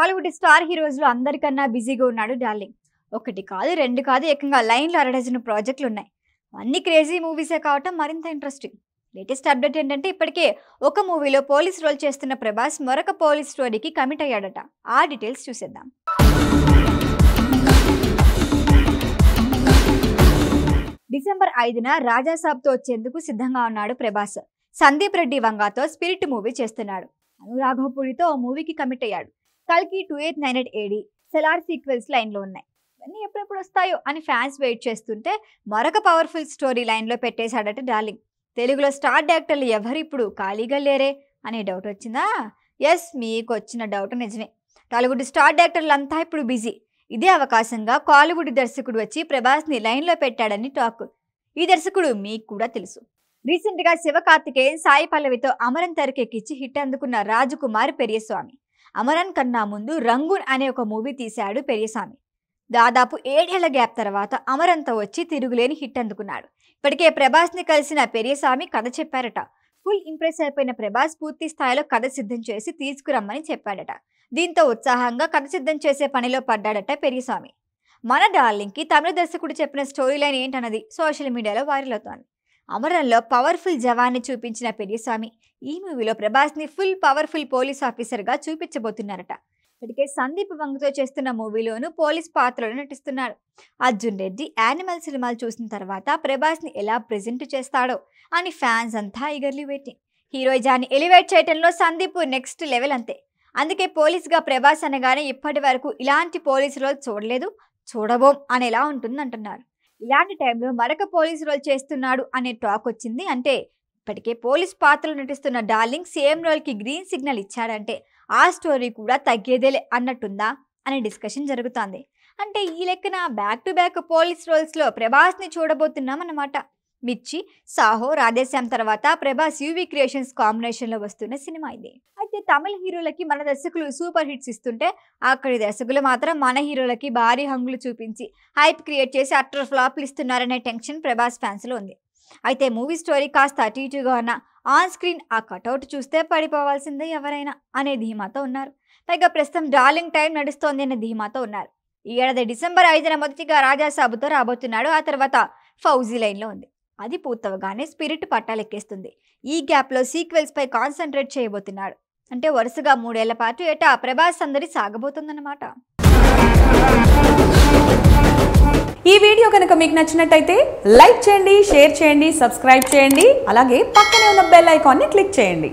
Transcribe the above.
Tollywood star heroes లో అందరికన్నా బిజీగా ఉన్నాడు డార్లింగ్. ఒకటి కాదు రెండు కాదు ఏకంగా లైన్లో అరడజన ప్రాజెక్టులు ఉన్నాయి. అన్ని క్రేజీ మూవీసే కావటం మరింత ఇంట్రెస్టింగ్. లేటెస్ట్ అప్డేట్ ఏంటంటే ఇప్పటికే ఒక మూవీలో పోలీస్ రోల్ చేస్తున్న ప్రభాస్ మరొక పోలీస్ స్టోరీకి కమిట్ అయ్యాడట. ఆ డీటెయిల్స్ చూసేద్దాం. డిసెంబర్ 5న రాజాసాబ్తో వచ్చేందుకు సిద్ధంగా ఉన్నాడు ప్రభాస్. సందీప్ రెడ్డి వంగాతో స్పిరిట్ మూవీ చేస్తున్నాడు. అనురాఘవపూడితో ఓ మూవీకి కమిట్ అయ్యాడు. కల్కి 2898 AD సెలార్ సీక్వెల్స్ లైన్లో ఉన్నాయి. ఇవన్నీ ఎప్పుడెప్పుడు వస్తాయో అని ఫ్యాన్స్ వెయిట్ చేస్తుంటే మరొక పవర్ఫుల్ స్టోరీ లైన్లో పెట్టేశాడట డార్లింగ్. తెలుగులో స్టార్ డైరెక్టర్లు ఎవరు ఇప్పుడు ఖాళీగా లేరే అనే డౌట్ వచ్చిందా? ఎస్, మీకు వచ్చిన డౌట్ నిజమే. టాలీవుడ్ స్టార్ డైరెక్టర్లు అంతా ఇప్పుడు బిజీ. ఇదే అవకాశంగా కాలీవుడ్ దర్శకుడు వచ్చి ప్రభాస్ని లైన్లో పెట్టాడని టాక్. ఈ దర్శకుడు మీకు కూడా తెలుసు. రీసెంట్గా శివకార్తికేయన్ సాయి పల్లవితో అమరన్ తెరకెక్కించి హిట్ అందుకున్న రాజకుమార్ పెరియస్వామి. అమరన్ కన్నా ముందు రంగూన్ అనే ఒక మూవీ తీశాడు పెరియస్వామి. దాదాపు 7 ఏళ్ల గ్యాప్ తర్వాత అమరంతో వచ్చి తిరుగులేని హిట్ అందుకున్నాడు. ఇప్పటికే ప్రభాస్ని కలిసిన పెరియస్వామి కథ చెప్పారట. ఫుల్ ఇంప్రెస్ అయిపోయిన ప్రభాస్ పూర్తి స్థాయిలో కథ సిద్ధం చేసి తీసుకురమ్మని చెప్పాడట. దీంతో ఉత్సాహంగా కథ సిద్ధం చేసే పనిలో పడ్డాడట పెరియస్వామి. మన డార్లింగ్కి తమిళ దర్శకుడు చెప్పిన స్టోరీ లైన్ ఏంటన్నది సోషల్ మీడియాలో వైరల్ అవుతోంది. అమరన్లో పవర్ఫుల్ జవాన్ని చూపించిన పెరియస్వామి ఈ మూవీలో ప్రభాస్ని ఫుల్ పవర్ఫుల్ పోలీస్ ఆఫీసర్గా చూపించబోతున్నారట. ఇప్పటికే సందీప్ వంగతో చేస్తున్న మూవీలోనూ పోలీస్ పాత్రలో నటిస్తున్నాడు. అర్జున్ రెడ్డి యానిమల్ సినిమాలు చూసిన తర్వాత ప్రభాస్ని ఎలా ప్రెజెంట్ చేస్తాడో అని ఫ్యాన్స్ అంతా ఈగర్లీ వెయిటింగ్. హీరోయిజాన్ని ఎలివేట్ చేయడంలో సందీప్ నెక్స్ట్ లెవెల్ అంతే. అందుకే పోలీస్గా ప్రభాస్ అనగానే ఇప్పటి వరకు ఇలాంటి పోలీస్ రోల్ చూడలేదు, చూడబోం అనేలా ఉంటుందంటున్నారు. ఇలాంటి టైంలో మరొక పోలీస్ రోల్ చేస్తున్నాడు అనే టాక్ వచ్చింది. అంటే ఇప్పటికే పోలీస్ పాత్రలు నటిస్తున్న డార్లింగ్ సేమ్ రోల్కి గ్రీన్ సిగ్నల్ ఇచ్చాడంటే ఆ స్టోరీ కూడా తగ్గేదేలే అన్నట్టుందా అనే డిస్కషన్ జరుగుతోంది. అంటే ఈ లెక్కన బ్యాక్ టు బ్యాక్ పోలీస్ రోల్స్లో ప్రభాస్ని చూడబోతున్నాం అన్నమాట. మిర్చి, సాహో, రాధేశ్యామ్ తర్వాత ప్రభాస్ యూవీ క్రియేషన్స్ కాంబినేషన్లో వస్తున్న సినిమా ఇది. అయితే తమిళ హీరోలకి మన దర్శకులు సూపర్ హిట్స్ ఇస్తుంటే అక్కడి దర్శకులు మాత్రం మన హీరోలకి భారీ హంగులు చూపించి హైప్ క్రియేట్ చేసి అట్టర్ ఫ్లాప్లు ఇస్తున్నారనే టెన్షన్ ప్రభాస్ ఫ్యాన్స్లో ఉంది. అయితే మూవీ స్టోరీ కాస్త అటు ఇటుగా ఉన్న ఆన్ స్క్రీన్ ఆ కటౌట్ చూస్తే పడిపోవాల్సిందే ఎవరైనా అనే ధీమాతో ఉన్నారు. పైగా ప్రస్తుతం డార్లింగ్ టైం నడుస్తోంది అనే ధీమాతో ఉన్నారు. ఈ ఏడాది డిసెంబర్ 5న మొదటిగా రాజాసాబుతో రాబోతున్నాడు. ఆ తర్వాత ఫౌజీ లైన్లో ఉంది. అది పూర్తవగానే స్పిరిట్ పట్టాలెక్కేస్తుంది. ఈ గ్యాప్లో సీక్వెల్స్ పై కాన్సన్ట్రేట్ చేయబోతున్నాడు. అంటే వరుసగా 3 ఏళ్ల పాటు ఏటా ప్రభాస్ అందరి సాగబోతుందన్నమాట. ఈ వీడియో కనుక మీకు నచ్చినట్టయితే లైక్ చేయండి, షేర్ చేయండి, సబ్స్క్రైబ్ చేయండి. అలాగే పక్కనే ఉన్న బెల్ ఐకాన్ని క్లిక్ చేయండి.